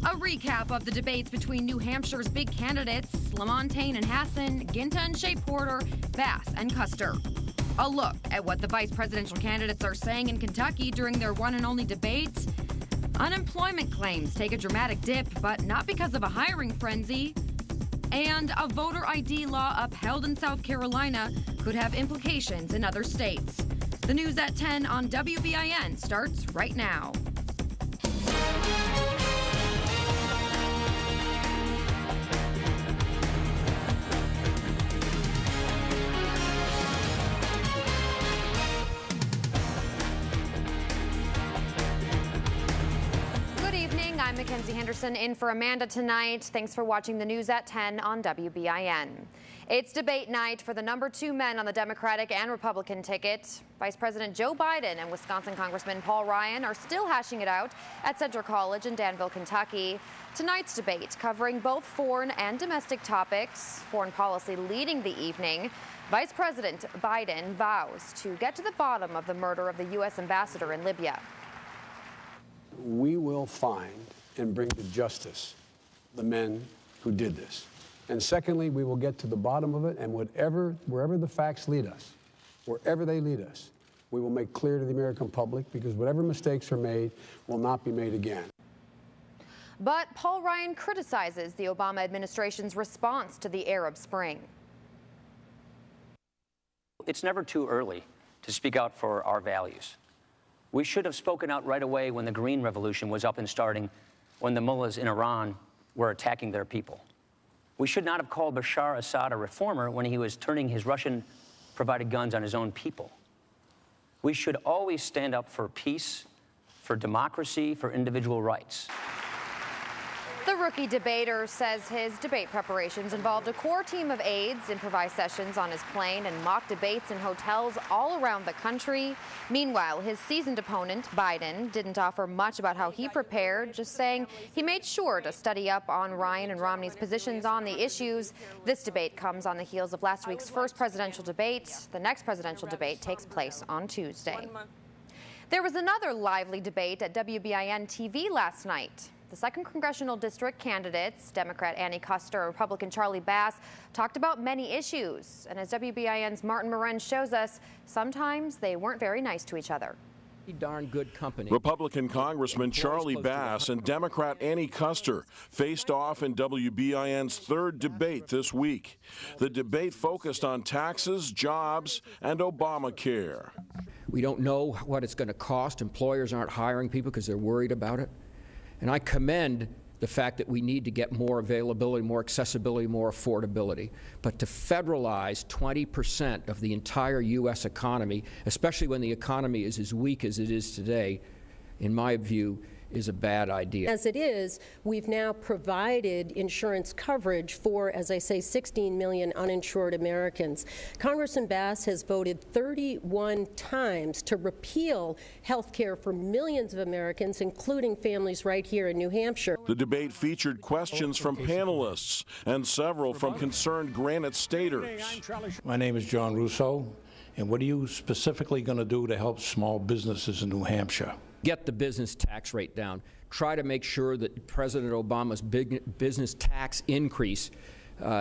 A recap of the debates between New Hampshire's big candidates, LaMontagne and Hassan, Ginta and Shea Porter, Bass and Custer. A look at what the vice presidential candidates are saying in Kentucky during their one and only debate. Unemployment claims take a dramatic dip, but not because of a hiring frenzy. And a voter ID law upheld in South Carolina could have implications in other states. The news at 10 on WBIN starts right now. I'm Mackenzie Henderson in for Amanda tonight. Thanks for watching the news at 10 on WBIN. It's debate night for the number 2 men on the Democratic and Republican ticket. Vice President Joe Biden and Wisconsin Congressman Paul Ryan are still hashing it out at Central College in Danville, Kentucky. Tonight's debate covering both foreign and domestic topics, foreign policy leading the evening. Vice President Biden vows to get to the bottom of the murder of the U.S. ambassador in Libya. We will find and bring to justice the men who did this. And secondly, we will get to the bottom of it, and wherever the facts lead us, wherever they lead us, we will make clear to the American public, because whatever mistakes are made will not be made again. But Paul Ryan criticizes the Obama administration's response to the Arab Spring. It's never too early to speak out for our values. We should have spoken out right away when the Green Revolution was up and starting, when the mullahs in Iran were attacking their people. We should not have called Bashar Assad a reformer when he was turning his Russian-provided guns on his own people. We should always stand up for peace, for democracy, for individual rights. The rookie debater says his debate preparations involved a core team of aides, improvised sessions on his plane, and mock debates in hotels all around the country. Meanwhile, his seasoned opponent, Biden, didn't offer much about how he prepared, just saying he made sure to study up on Ryan and Romney's positions on the issues. This debate comes on the heels of last week's first presidential debate. The next presidential debate takes place on Tuesday. There was another lively debate at WBIN-TV last night. The 2nd Congressional District candidates, Democrat Annie Custer and Republican Charlie Bass, talked about many issues. And as WBIN's Martin Moren shows us, sometimes they weren't very nice to each other. Darn good company. Republican Congressman Charlie Bass and Democrat Annie Custer faced off in WBIN's 3rd debate this week. The debate focused on taxes, jobs, and Obamacare. We don't know what it's going to cost. Employers aren't hiring people because they're worried about it. And I commend the fact that we need to get more availability, more accessibility, more affordability. But to federalize 20% of the entire U.S. economy, especially when the economy is as weak as it is today, in my view, is a bad idea. As it is, we've now provided insurance coverage for, as I say, 16 million uninsured Americans. Congressman Bass has voted 31 times to repeal health care for millions of Americans, including families right here in New Hampshire. The debate featured questions from panelists and several from concerned Granite Staters. My name is John Russo, and what are you specifically going to do to help small businesses in New Hampshire? Get the business tax rate down. Try to make sure that President Obama's big business tax increase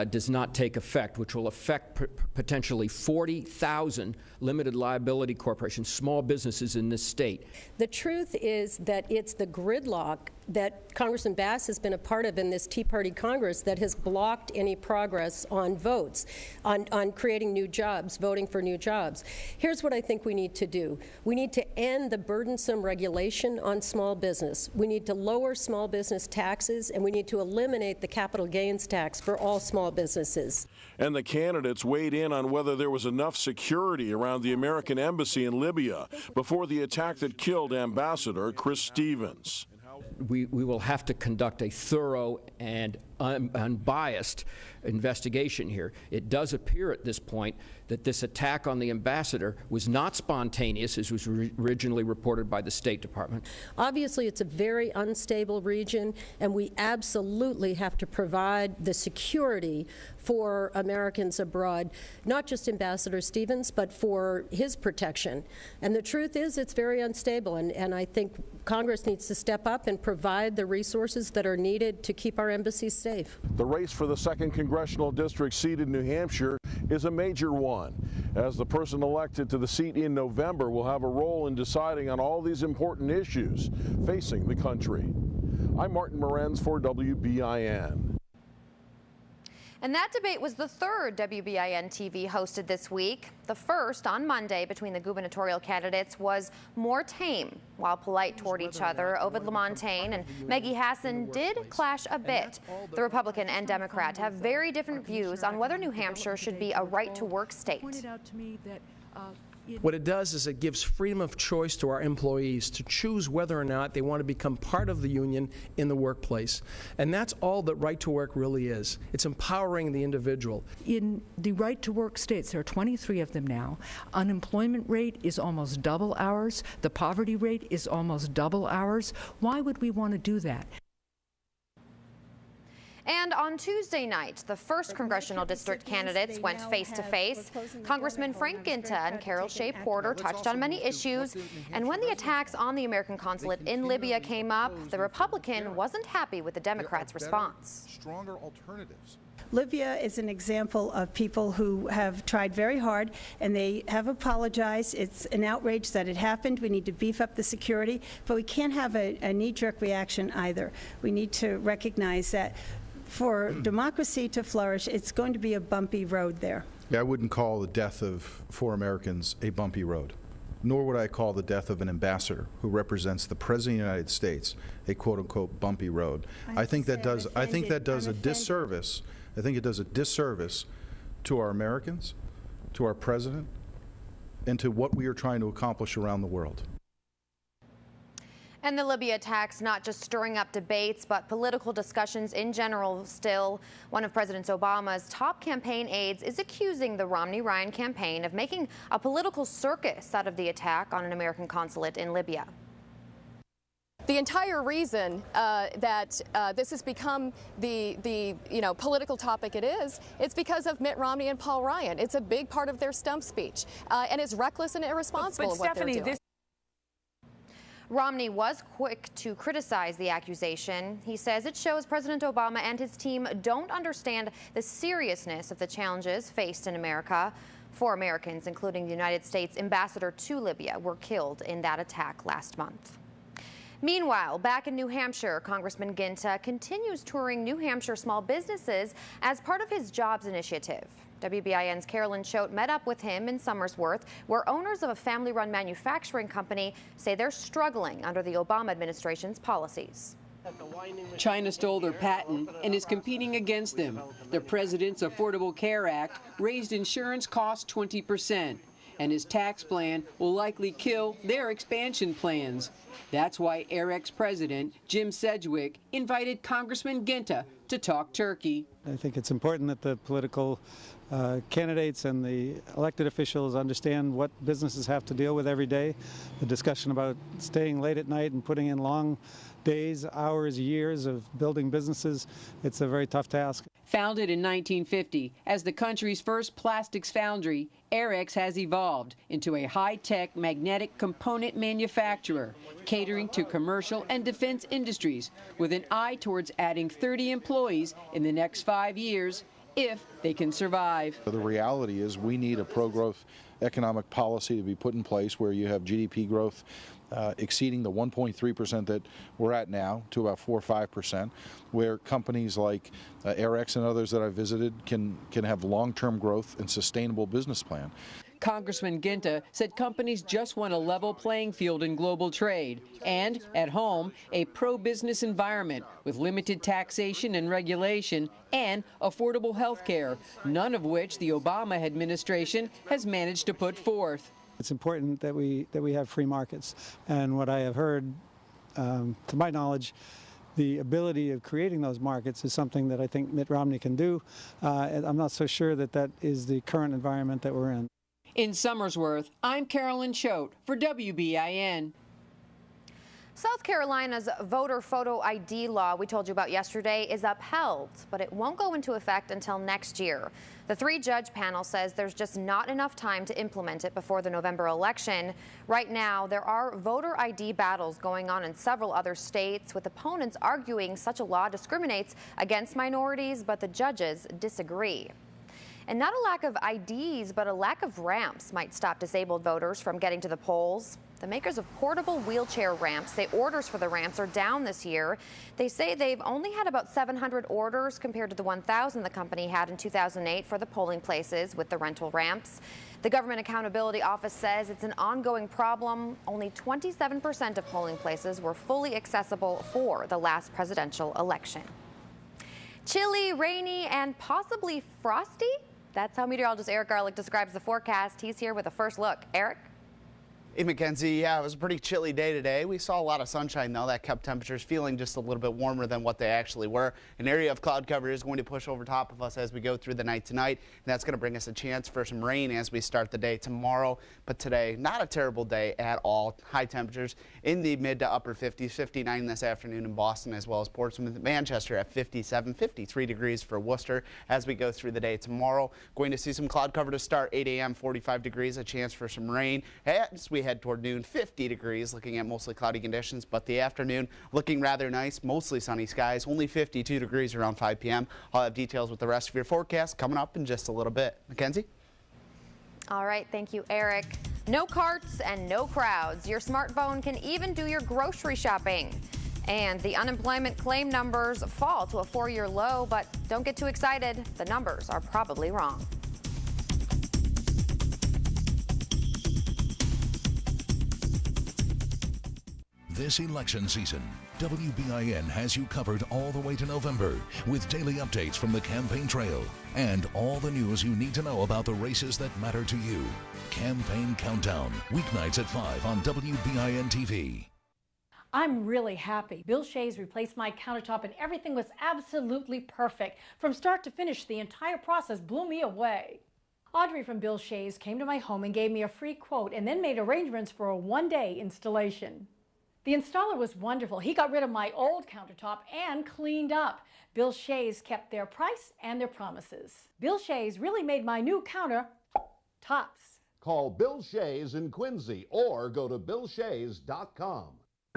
does not take effect, which will affect potentially 40,000 limited liability corporations, small businesses in this state. The truth is that it's the gridlock that Congressman Bass has been a part of in this Tea Party Congress that has blocked any progress on votes, on creating new jobs, voting for new jobs. Here's what I think we need to do. We need to end the burdensome regulation on small business. We need to lower small business taxes, and we need to eliminate the capital gains tax for all small businesses. And the candidates weighed in on whether there was enough security around the American embassy in Libya before the attack that killed Ambassador Chris Stevens. We will have to conduct a thorough and unbiased investigation here. It does appear at this point that this attack on the ambassador was not spontaneous, as was originally reported by the State Department. Obviously, it's a very unstable region, and we absolutely have to provide the security for Americans abroad, not just Ambassador Stevens, but for his protection. And the truth is, it's very unstable, and I think Congress needs to step up and provide the resources that are needed to keep our embassies safe. The race for the 2nd Congressional District seat in New Hampshire is a major one, as the person elected to the seat in November will have a role in deciding on all these important issues facing the country. I'm Martin Morenz for WBIN. And that debate was the third WBIN-TV hosted this week. The first, on Monday, between the gubernatorial candidates was more tame. While polite toward each other, Ovid LaMontagne and Maggie Hassan did clash a bit. The Republican and Democrat have very different views on whether New Hampshire should be a right-to-work state. What it does is it gives freedom of choice to our employees to choose whether or not they want to become part of the union in the workplace. And that's all that right to work really is. It's empowering the individual. In the right to work states, there are 23 of them now. Unemployment rate is almost double ours. The poverty rate is almost double ours. Why would we want to do that? And on Tuesday night, the first congressional district candidates went face-to-face. Congressman Frank Ginta and Carol Shea Porter touched on many issues. And when the attacks on the American consulate in Libya came up, the Republican wasn't happy with the Democrats' response. Stronger alternatives. Libya is an example of people who have tried very hard, and they have apologized. It's an outrage that it happened. We need to beef up the security, but we can't have a knee-jerk reaction either. We need to recognize that for democracy to flourish, it's going to be a bumpy road there. Yeah, I wouldn't call the death of 4 Americans a bumpy road, nor would I call the death of an ambassador who represents the President of the United States a quote-unquote bumpy road. I think that does a disservice. I think it does a disservice to our Americans, to our President, and to what we are trying to accomplish around the world. And the Libya attacks not just stirring up debates, but political discussions in general still. One of President Obama's top campaign aides is accusing the Romney-Ryan campaign of making a political circus out of the attack on an American consulate in Libya. The entire reason that this has become the political topic it's because of Mitt Romney and Paul Ryan. It's a big part of their stump speech, and it's reckless and irresponsible in what they're doing. Romney was quick to criticize the accusation. He says it shows President Obama and his team don't understand the seriousness of the challenges faced in America. 4 Americans, including the United States ambassador to Libya, were killed in that attack last month. Meanwhile, back in New Hampshire, Congressman Ginta continues touring New Hampshire small businesses as part of his jobs initiative. WBIN's Carolyn Choate met up with him in Somersworth, where owners of a family-run manufacturing company say they're struggling under the Obama administration's policies. China stole their patent and is competing against them. The president's Affordable Care Act raised insurance costs 20%, and his tax plan will likely kill their expansion plans. That's why AirX president Jim Sedgwick invited Congressman Ginta to talk turkey. I think it's important that the political candidates and the elected officials understand what businesses have to deal with every day. The discussion about staying late at night and putting in long days, hours, years of building businesses, it's a very tough task. Founded in 1950 as the country's first plastics foundry, AirX has evolved into a high-tech magnetic component manufacturer, catering to commercial and defense industries with an eye towards adding 30 employees in the next 5 years if they can survive. The reality is we need a pro-growth economic policy to be put in place where you have GDP growth exceeding the 1.3% that we're at now to about 4 or 5%, where companies like AirX and others that I've visited can have long-term growth and sustainable business plan. Congressman Ginta said companies just want a level playing field in global trade and, at home, a pro-business environment with limited taxation and regulation and affordable health care, none of which the Obama administration has managed to put forth. It's important that we have free markets, and what I have heard, to my knowledge, the ability of creating those markets is something that I think Mitt Romney can do. And I'm not so sure that that is the current environment that we're in. In Somersworth, I'm Carolyn Choate for WBIN. South Carolina's voter photo ID law we told you about yesterday is upheld, but it won't go into effect until next year. The 3-judge panel says there's just not enough time to implement it before the November election. Right now, there are voter ID battles going on in several other states, with opponents arguing such a law discriminates against minorities, but the judges disagree. And not a lack of IDs, but a lack of ramps might stop disabled voters from getting to the polls. The makers of portable wheelchair ramps say orders for the ramps are down this year. They say they've only had about 700 orders compared to the 1,000 the company had in 2008 for the polling places with the rental ramps. The Government Accountability Office says it's an ongoing problem. Only 27% of polling places were fully accessible for the last presidential election. Chilly, rainy, and possibly frosty? That's how meteorologist Eric Garlick describes the forecast. He's here with a first look. Eric? Hey, Mackenzie, yeah, it was a pretty chilly day today. We saw a lot of sunshine, though. That kept temperatures feeling just a little bit warmer than what they actually were. An area of cloud cover is going to push over top of us as we go through the night tonight, and that's going to bring us a chance for some rain as we start the day tomorrow. But today, not a terrible day at all. High temperatures in the mid to upper 50s, 59 this afternoon in Boston, as well as Portsmouth, Manchester at 57, 53 degrees for Worcester as we go through the day tomorrow. Going to see some cloud cover to start 8 a.m., 45 degrees, a chance for some rain. As we head toward noon, 50 degrees, looking at mostly cloudy conditions, but the afternoon looking rather nice, mostly sunny skies, only 52 degrees around 5 p.m. I'll have details with the rest of your forecast coming up in just a little bit. Mackenzie? All right, thank you, Eric. No carts and no crowds. Your smartphone can even do your grocery shopping. And the unemployment claim numbers fall to a 4-year low, but don't get too excited. The numbers are probably wrong. This election season, WBIN has you covered all the way to November with daily updates from the campaign trail and all the news you need to know about the races that matter to you. Campaign Countdown, weeknights at 5 on WBIN-TV. I'm really happy. Bill Shays replaced my countertop and everything was absolutely perfect. From start to finish, the entire process blew me away. Audrey from Bill Shays came to my home and gave me a free quote and then made arrangements for a one-day installation. The installer was wonderful. He got rid of my old countertop and cleaned up. Bill Shays kept their price and their promises. Bill Shays really made my new counter tops. Call Bill Shays in Quincy or go to BillShays.com.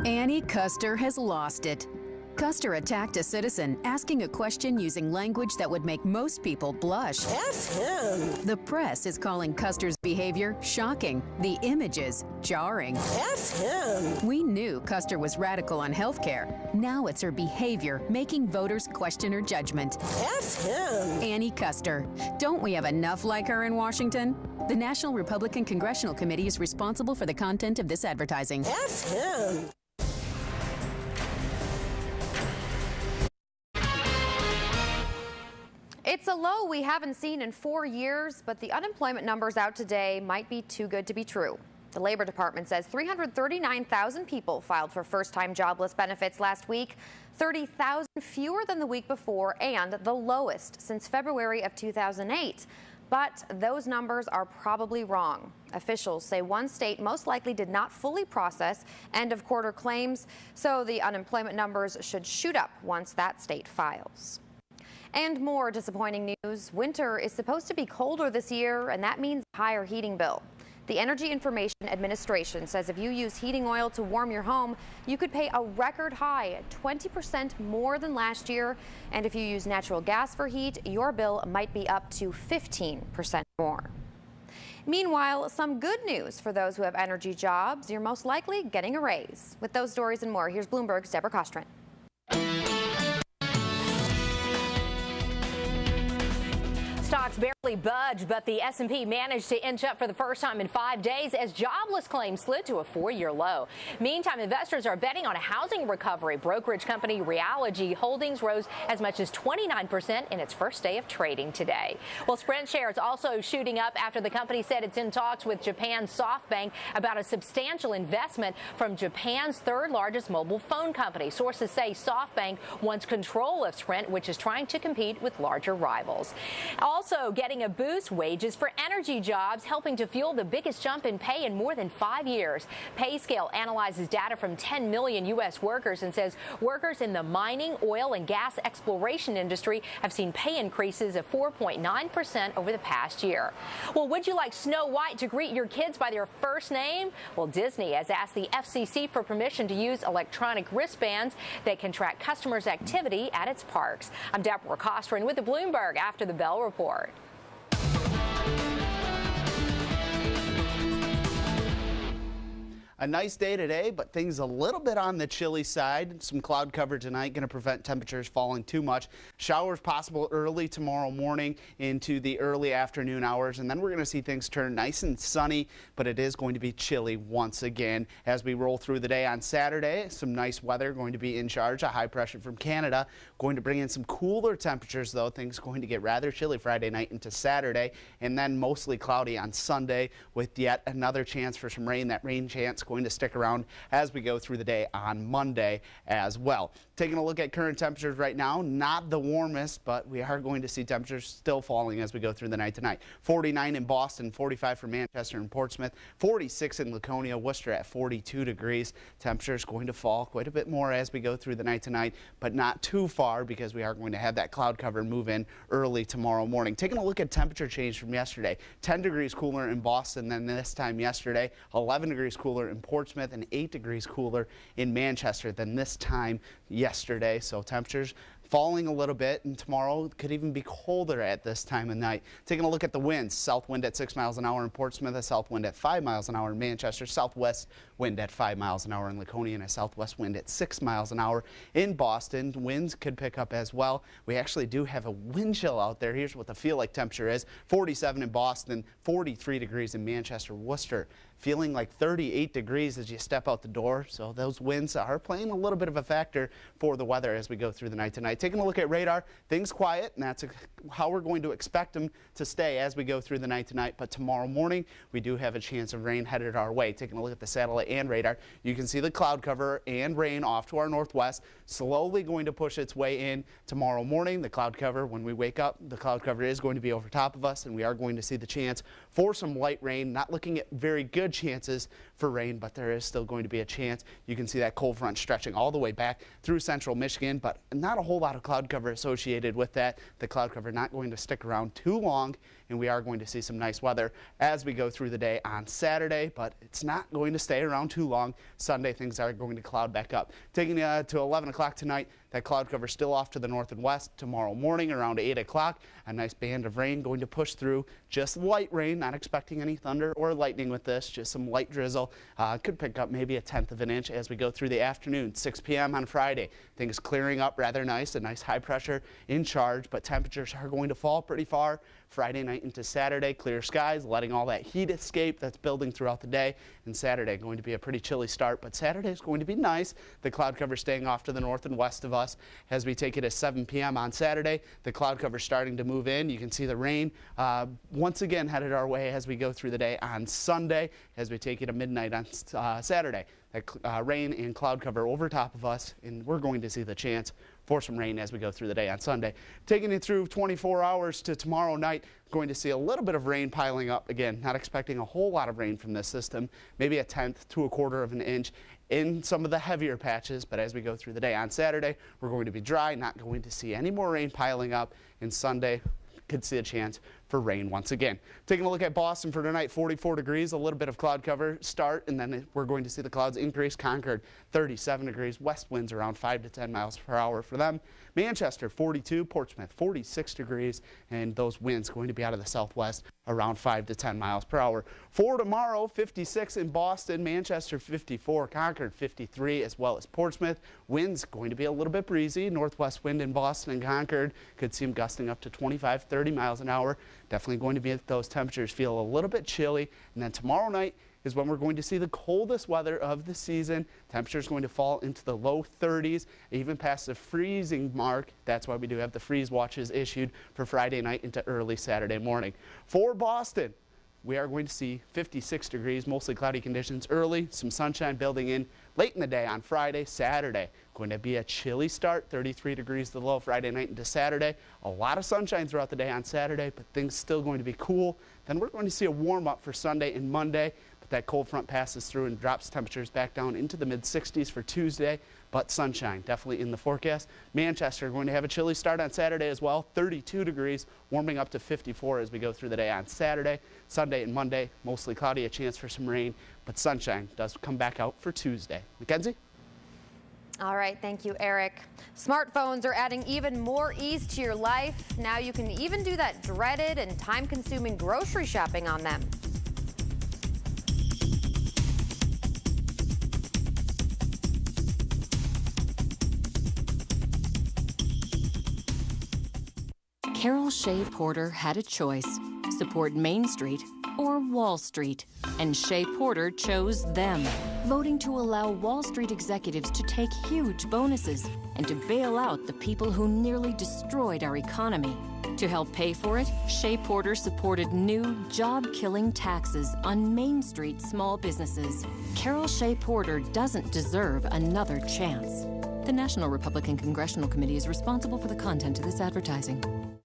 Annie Custer has lost it. Custer attacked a citizen asking a question using language that would make most people blush. F him. The press is calling Custer's behavior shocking, the images jarring. F him. We knew Custer was radical on health care. Now it's her behavior making voters question her judgment. F him. Annie Custer. Don't we have enough like her in Washington? The National Republican Congressional Committee is responsible for the content of this advertising. F him. It's a low we haven't seen in 4 years, but the unemployment numbers out today might be too good to be true. The Labor Department says 339,000 people filed for first-time jobless benefits last week, 30,000 fewer than the week before and the lowest since February of 2008. But those numbers are probably wrong. Officials say one state most likely did not fully process end-of-quarter claims, so the unemployment numbers should shoot up once that state files. And more disappointing news. Winter is supposed to be colder this year, and that means a higher heating bill. The Energy Information Administration says if you use heating oil to warm your home, you could pay a record high, 20% more than last year. And if you use natural gas for heat, your bill might be up to 15% more. Meanwhile, some good news for those who have energy jobs. You're most likely getting a raise. With those stories and more, here's Bloomberg's Deborah Costrin. Stocks Budge, but the S&P managed to inch up for the first time in 5 days as jobless claims slid to a 4-year low. Meantime, investors are betting on a housing recovery. Brokerage company Realogy Holdings rose as much as 29% in its first day of trading today. Well, Sprint shares also shooting up after the company said it's in talks with Japan's SoftBank about a substantial investment from Japan's third largest mobile phone company. Sources say SoftBank wants control of Sprint, which is trying to compete with larger rivals. Also getting a boost, wages for energy jobs, helping to fuel the biggest jump in pay in more than 5 years. PayScale analyzes data from 10 million U.S. workers and says workers in the mining, oil, and gas exploration industry have seen pay increases of 4.9% over the past year. Well, would you like Snow White to greet your kids by their first name? Well, Disney has asked the FCC for permission to use electronic wristbands that can track customers' activity at its parks. I'm Deborah Costrin with the Bloomberg After the Bell report. A nice day today, but things a little bit on the chilly side. Some cloud cover tonight, going to prevent temperatures falling too much. Showers possible early tomorrow morning into the early afternoon hours, and then we're going to see things turn nice and sunny, but it is going to be chilly once again as we roll through the day. On Saturday, some nice weather going to be in charge. A high pressure from Canada going to bring in some cooler temperatures, though. Things going to get rather chilly Friday night into Saturday, and then mostly cloudy on Sunday with yet another chance for some rain. That rain chance going to stick around as we go through the day on Monday as well. Taking a look at current temperatures right now, not the warmest, but we are going to see temperatures still falling as we go through the night tonight. 49 in Boston, 45 for Manchester and Portsmouth, 46 in Laconia, Worcester at 42 degrees. Temperatures going to fall quite a bit more as we go through the night tonight, but not too far because we are going to have that cloud cover move in early tomorrow morning. Taking a look at temperature change from yesterday, 10 degrees cooler in Boston than this time yesterday, 11 degrees cooler in Portsmouth, and 8 degrees cooler in Manchester than this time yesterday. So temperatures falling a little bit, and tomorrow could even be colder at this time of night. Taking a look at the winds, south wind at 6 miles an hour in Portsmouth, a south wind at 5 miles an hour in Manchester, southwest wind at 5 miles an hour in Laconia, and a southwest wind at 6 miles an hour in Boston. Winds could pick up as well. We actually do have a wind chill out there. Here's what the feel like temperature is. 47 in Boston, 43 degrees in Manchester, Worcester. Feeling like 38 degrees as you step out the door. So those winds are playing a little bit of a factor for the weather as we go through the night tonight. Taking a look at radar, things quiet, and that's how we're going to expect them to stay as we go through the night tonight. But tomorrow morning, we do have a chance of rain headed our way. Taking a look at the satellite and radar, you can see the cloud cover and rain off to our northwest, slowly going to push its way in tomorrow morning. The cloud cover, when we wake up, the cloud cover is going to be over top of us, and we are going to see the chance for some light rain. Not looking at very good chances for rain, but there is still going to be a chance. You can see that cold front stretching all the way back through central Michigan, but not a whole lot of cloud cover associated with that. The cloud cover not going to stick around too long, and we are going to see some nice weather as we go through the day on Saturday, but it's not going to stay around too long. Sunday, things are going to cloud back up. Taking to 11 o'clock tonight, that cloud cover still off to the north and west. Tomorrow morning around 8 o'clock, a nice band of rain going to push through. Just light rain, not expecting any thunder or lightning with this, just some light drizzle. Could pick up maybe 1/10 of an inch as we go through the afternoon. 6 p.m. on Friday, things clearing up rather nice, a nice high pressure in charge, but temperatures are going to fall pretty far. Friday night into Saturday, clear skies, letting all that heat escape that's building throughout the day. And Saturday going to be a pretty chilly start, but Saturday is going to be nice. The cloud cover staying off to the north and west of us as we take it at 7 p.m. on Saturday. The cloud cover starting to move in. You can see the rain once again headed our way as we go through the day on Sunday as we take it at midnight on Saturday. That rain and cloud cover over top of us, and we're going to see the chance for some rain as we go through the day on Sunday. Taking it through 24 hours to tomorrow night, going to see a little bit of rain piling up. Again, not expecting a whole lot of rain from this system, maybe 1/10 to 1/4 of an inch in some of the heavier patches, but as we go through the day on Saturday, we're going to be dry, not going to see any more rain piling up, and Sunday could see a chance for rain once again. Taking a look at Boston for tonight, 44 degrees, a little bit of cloud cover start, and then we're going to see the clouds increase. Concord, 37 degrees, west winds around 5 to 10 miles per hour for them. Manchester, 42, Portsmouth, 46 degrees, and those winds going to be out of the southwest around 5 to 10 miles per hour. For tomorrow, 56 in Boston, Manchester 54, Concord 53, as well as Portsmouth. Winds going to be a little bit breezy. Northwest wind in Boston and Concord could see them gusting up to 25, 30 miles an hour. Definitely going to be at those temperatures feel a little bit chilly. And then tomorrow night is when we're going to see the coldest weather of the season. Temperatures going to fall into the low 30s, even past the freezing mark. That's why we do have the freeze watches issued for Friday night into early Saturday morning. For Boston, we are going to see 56 degrees, mostly cloudy conditions early, some sunshine building in late in the day on Friday, Saturday. Going to be a chilly start, 33 degrees the low Friday night into Saturday. A lot of sunshine throughout the day on Saturday, but things still going to be cool. Then we're going to see a warm up for Sunday and Monday, but that cold front passes through and drops temperatures back down into the mid-60s for Tuesday, but sunshine definitely in the forecast. Manchester going to have a chilly start on Saturday as well, 32 degrees, warming up to 54 as we go through the day on Saturday. Sunday and Monday, mostly cloudy, a chance for some rain, but sunshine does come back out for Tuesday. Mackenzie? All right, thank you, Eric. Smartphones are adding even more ease to your life. Now you can even do that dreaded and time-consuming grocery shopping on them. Carol Shea Porter had a choice: support Main Street or Wall Street. And Shea Porter chose them, voting to allow Wall Street executives to take huge bonuses and to bail out the people who nearly destroyed our economy. To help pay for it, Shea Porter supported new, job-killing taxes on Main Street small businesses. Carol Shea Porter doesn't deserve another chance. The National Republican Congressional Committee is responsible for the content of this advertising.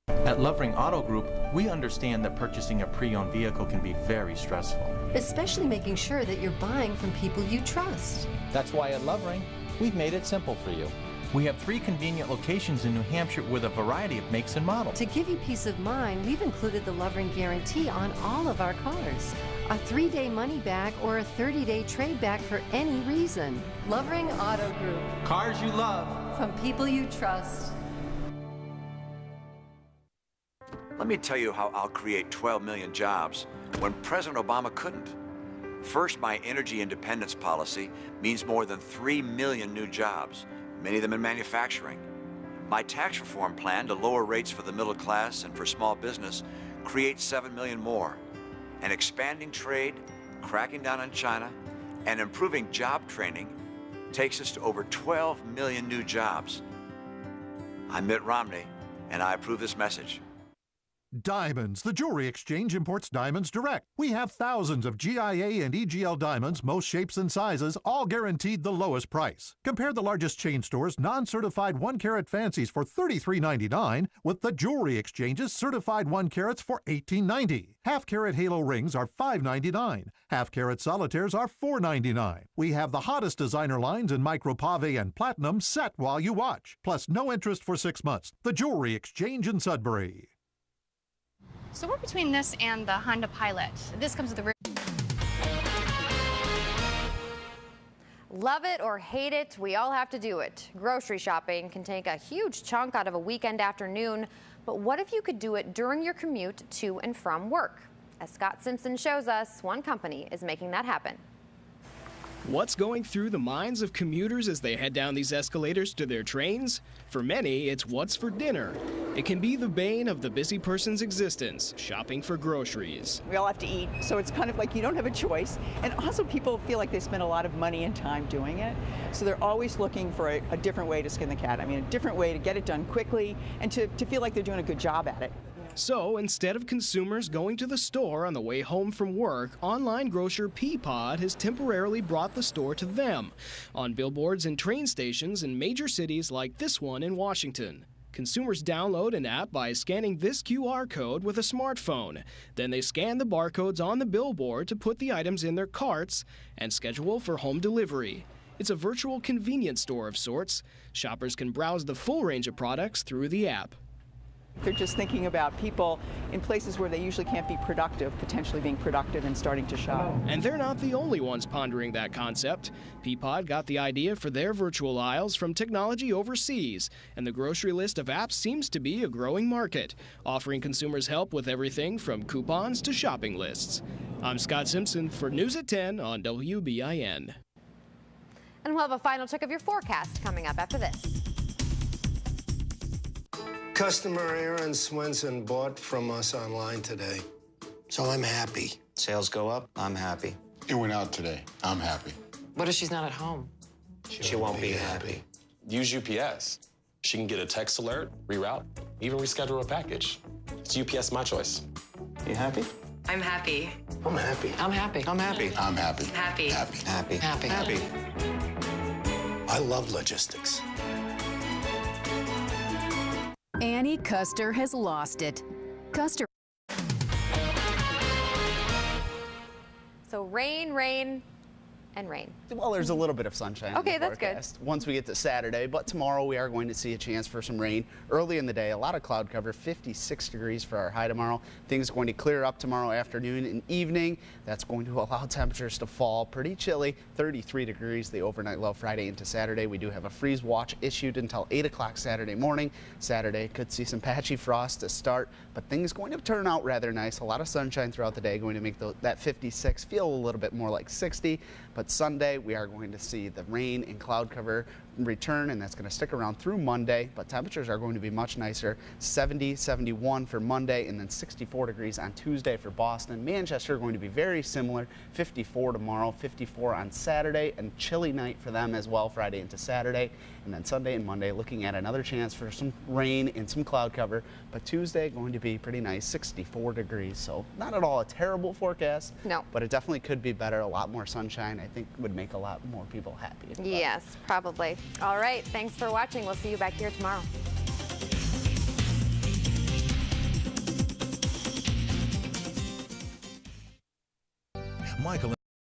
At Lovering Auto Group, we understand that purchasing a pre-owned vehicle can be very stressful. Especially making sure that you're buying from people you trust. That's why at Lovering, we've made it simple for you. We have 3 convenient locations in New Hampshire with a variety of makes and models. To give you peace of mind, we've included the Lovering Guarantee on all of our cars. A 3-day money back or a 30-day trade back for any reason. Lovering Auto Group. Cars you love. From people you trust. Let me tell you how I'll create 12 million jobs when President Obama couldn't. First, my energy independence policy means more than 3 million new jobs, many of them in manufacturing. My tax reform plan to lower rates for the middle class and for small business creates 7 million more. And expanding trade, cracking down on China, and improving job training takes us to over 12 million new jobs. I'm Mitt Romney, and I approve this message. Diamonds. The Jewelry Exchange imports diamonds direct. We have thousands of GIA and EGL diamonds, most shapes and sizes, all guaranteed the lowest price. Compare the largest chain stores' non-certified 1-carat fancies for $33.99 with the Jewelry Exchange's certified 1-carats for $18.90. Half-carat halo rings are $5.99. Half-carat solitaires are $4.99. We have the hottest designer lines in micro pave and platinum set while you watch. Plus no interest for 6 months. The Jewelry Exchange in Sudbury. So we're between this and the Honda Pilot. This comes with a... Love it or hate it, we all have to do it. Grocery shopping can take a huge chunk out of a weekend afternoon, but what if you could do it during your commute to and from work? As Scott Simpson shows us, one company is making that happen. What's going through the minds of commuters as they head down these escalators to their trains? For many, it's what's for dinner. It can be the bane of the busy person's existence, shopping for groceries. We all have to eat, so it's kind of like you don't have a choice. And also people feel like they spend a lot of money and time doing it. So they're always looking for a different way to skin the cat. I mean, a different way to get it done quickly and to feel like they're doing a good job at it. So instead of consumers going to the store on the way home from work, online grocer Peapod has temporarily brought the store to them on billboards and train stations in major cities like this one in Washington. Consumers download an app by scanning this QR code with a smartphone. Then they scan the barcodes on the billboard to put the items in their carts and schedule for home delivery. It's a virtual convenience store of sorts. Shoppers can browse the full range of products through the app. They're just thinking about people in places where they usually can't be productive, potentially being productive and starting to shop. And they're not the only ones pondering that concept. Peapod got the idea for their virtual aisles from technology overseas, and the grocery list of apps seems to be a growing market, offering consumers help with everything from coupons to shopping lists. I'm Scott Simpson for News at 10 on WBIN. And we'll have a final check of your forecast coming up after this. customer Aaron Swenson bought from us online today, so I'm happy. Sales go up, I'm happy. It went out today. I'm happy. What if she's not at home? She won't be happy. Use UPS. She can get a text alert, reroute, even reschedule a package. It's UPS My Choice. You happy? I'm happy. I'm happy. I'm happy. I'm happy. I'm happy. Happy. Happy. Happy. Happy. Happy. I love logistics. Annie Custer has lost it. Custer. So rain, rain, and rain. Well, there's a little bit of sunshine. Okay, in the that's good. forecast once we get to Saturday, but tomorrow we are going to see a chance for some rain early in the day. A lot of cloud cover, 56 degrees for our high tomorrow. Things are going to clear up tomorrow afternoon and evening. That's going to allow temperatures to fall pretty chilly, 33 degrees the overnight low Friday into Saturday. We do have a freeze watch issued until 8 o'clock Saturday morning. Saturday could see some patchy frost to start, but things going to turn out rather nice. A lot of sunshine throughout the day, going to make that 56 feel a little bit more like 60. But Sunday, we are going to see the rain and cloud cover return, and that's going to stick around through Monday. But temperatures are going to be much nicer. 70, 71 for Monday, and then 64 degrees on Tuesday for Boston. Manchester going to be very similar. 54 tomorrow, 54 on Saturday, and chilly night for them as well, Friday into Saturday. And then Sunday and Monday, looking at another chance for some rain and some cloud cover. But Tuesday going to be pretty nice, 64 degrees. So not at all a terrible forecast. No. But it definitely could be better. A lot more sunshine, I think, would make a lot more people happy. Yes, probably. All right, thanks for watching. We'll see you back here tomorrow. Michael